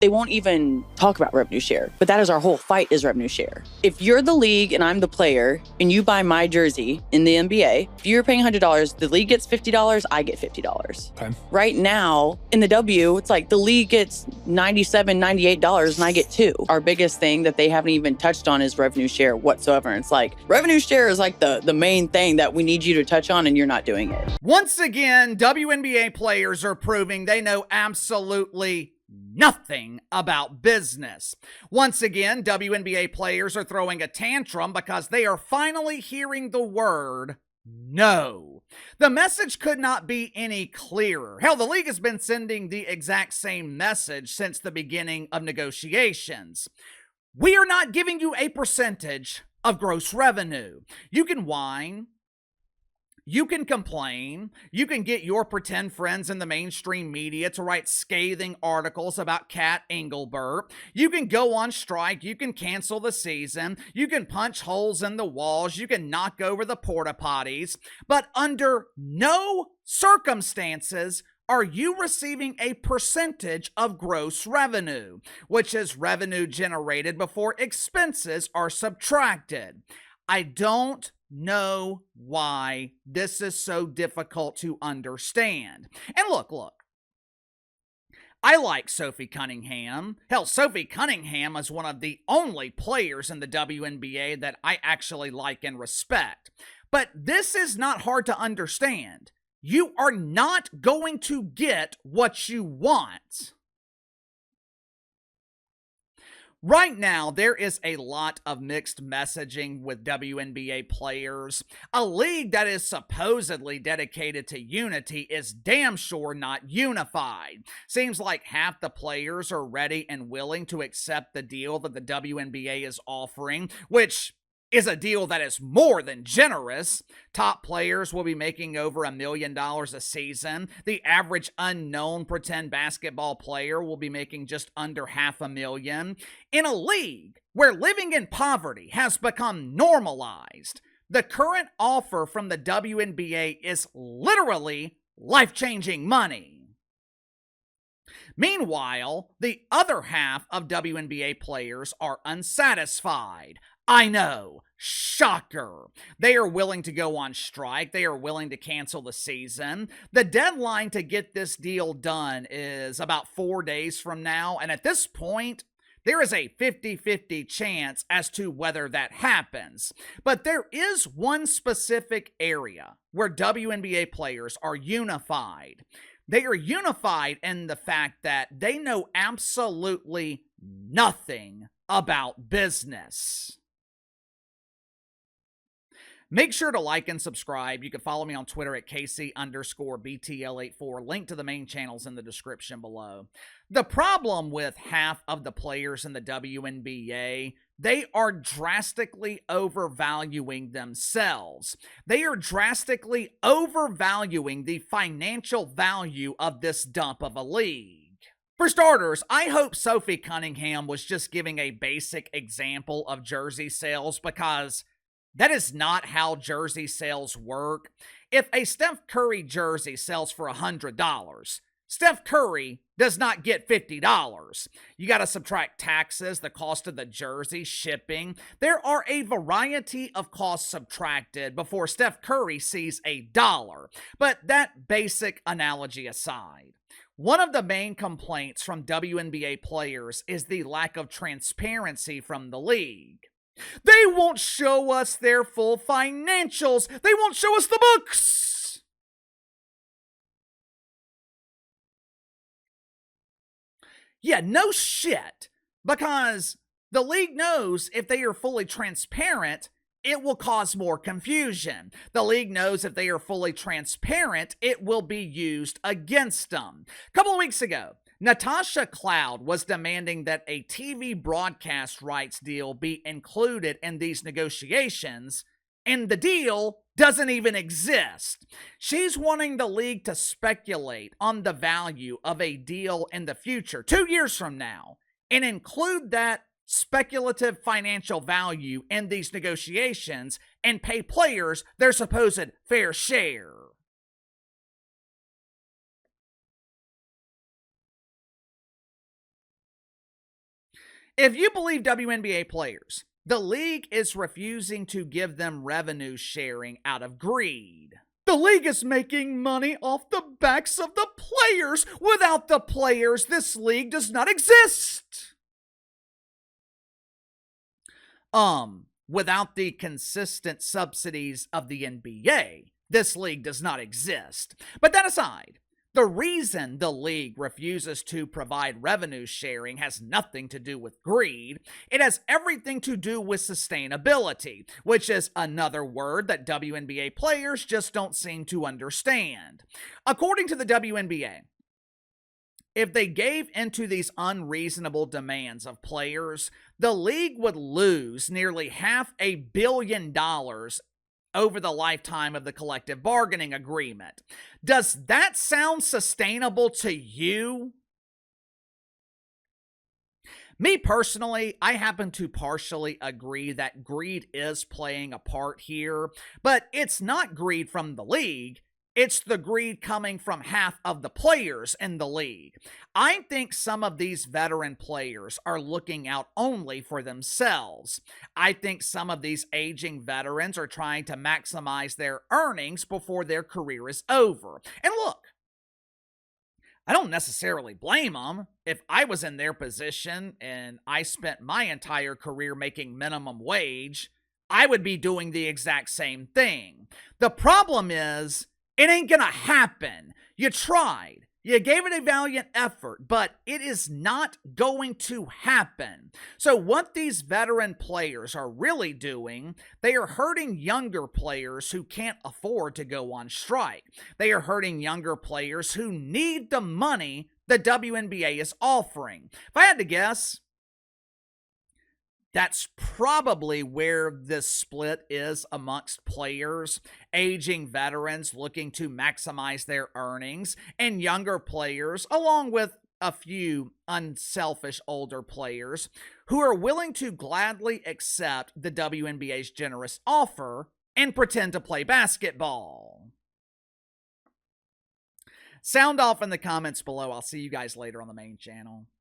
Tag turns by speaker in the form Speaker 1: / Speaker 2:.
Speaker 1: They won't even talk about revenue share, but that is our whole fight, is revenue share. If you're the league and I'm the player and you buy my jersey in the NBA, if you're paying $100, the league gets $50, I get $50.
Speaker 2: Okay.
Speaker 1: Right now in the W, it's like the league gets $97, $98 and I get $2. Our biggest thing that they haven't even touched on is revenue share whatsoever. And it's like revenue share is like the main thing that we need you to touch on and you're not doing it.
Speaker 3: Once again, WNBA players are proving they know absolutely nothing about business. Once again, WNBA players are throwing a tantrum because they are finally hearing the word no. The message could not be any clearer. Hell, the league has been sending the exact same message since the beginning of negotiations. We are not giving you a percentage of gross revenue. You can whine. You can complain, you can get your pretend friends in the mainstream media to write scathing articles about Kat Engelbert, you can go on strike, you can cancel the season, you can punch holes in the walls, you can knock over the porta potties, but under no circumstances are you receiving a percentage of gross revenue, which is revenue generated before expenses are subtracted. I don't know why this is so difficult to understand. And look, I like Sophie Cunningham. Hell, Sophie Cunningham is one of the only players in the WNBA that I actually like and respect. But this is not hard to understand. You are not going to get what you want. Right now, there is a lot of mixed messaging with WNBA players. A league that is supposedly dedicated to unity is damn sure not unified. Seems like half the players are ready and willing to accept the deal that the WNBA is offering, which is a deal that is more than generous. Top players will be making over $1 million a season. The average unknown pretend basketball player will be making just under $500,000. In a league where living in poverty has become normalized, the current offer from the WNBA is literally life-changing money. Meanwhile, the other half of WNBA players are unsatisfied. I know, shocker. They are willing to go on strike. They are willing to cancel the season. The deadline to get this deal done is about 4 days from now, and at this point, there is a 50-50 chance as to whether that happens. But there is one specific area where WNBA players are unified. They are unified in the fact that they know absolutely nothing about business. Make sure to like and subscribe. You can follow me on Twitter at KC_BTL84. Link to the main channels in the description below. The problem with half of the players in the WNBA, they are drastically overvaluing themselves. They are drastically overvaluing the financial value of this dump of a league. For starters, I hope Sophie Cunningham was just giving a basic example of jersey sales, because that is not how jersey sales work. If a Steph Curry jersey sells for $100, Steph Curry does not get $50. You got to subtract taxes, the cost of the jersey, shipping. There are a variety of costs subtracted before Steph Curry sees $1. But that basic analogy aside, one of the main complaints from WNBA players is the lack of transparency from the league. They won't show us their full financials. They won't show us the books. Yeah, no shit. Because the league knows if they are fully transparent, it will cause more confusion. The league knows if they are fully transparent, it will be used against them. A couple of weeks ago, Natasha Cloud was demanding that a TV broadcast rights deal be included in these negotiations, and the deal doesn't even exist. She's wanting the league to speculate on the value of a deal in the future, 2 years from now, and include that speculative financial value in these negotiations and pay players their supposed fair share. If you believe WNBA players, the league is refusing to give them revenue sharing out of greed. The league is making money off the backs of the players. Without the players, this league does not exist. Without the consistent subsidies of the NBA, this league does not exist. But that aside, the reason the league refuses to provide revenue sharing has nothing to do with greed. It has everything to do with sustainability, which is another word that WNBA players just don't seem to understand. According to the WNBA, if they gave into these unreasonable demands of players, the league would lose nearly $500 million over the lifetime of the collective bargaining agreement. Does that sound sustainable to you? Me personally, I happen to partially agree that greed is playing a part here, but it's not greed from the league. It's the greed coming from half of the players in the league. I think some of these veteran players are looking out only for themselves. I think some of these aging veterans are trying to maximize their earnings before their career is over. And look, I don't necessarily blame them. If I was in their position and I spent my entire career making minimum wage, I would be doing the exact same thing. The problem is, it ain't gonna happen. You tried. You gave it a valiant effort, but it is not going to happen. So what these veteran players are really doing, they are hurting younger players who can't afford to go on strike. They are hurting younger players who need the money the WNBA is offering. If I had to guess, that's probably where this split is amongst players. Aging veterans looking to maximize their earnings, and younger players, along with a few unselfish older players, who are willing to gladly accept the WNBA's generous offer and pretend to play basketball. Sound off in the comments below. I'll see you guys later on the main channel.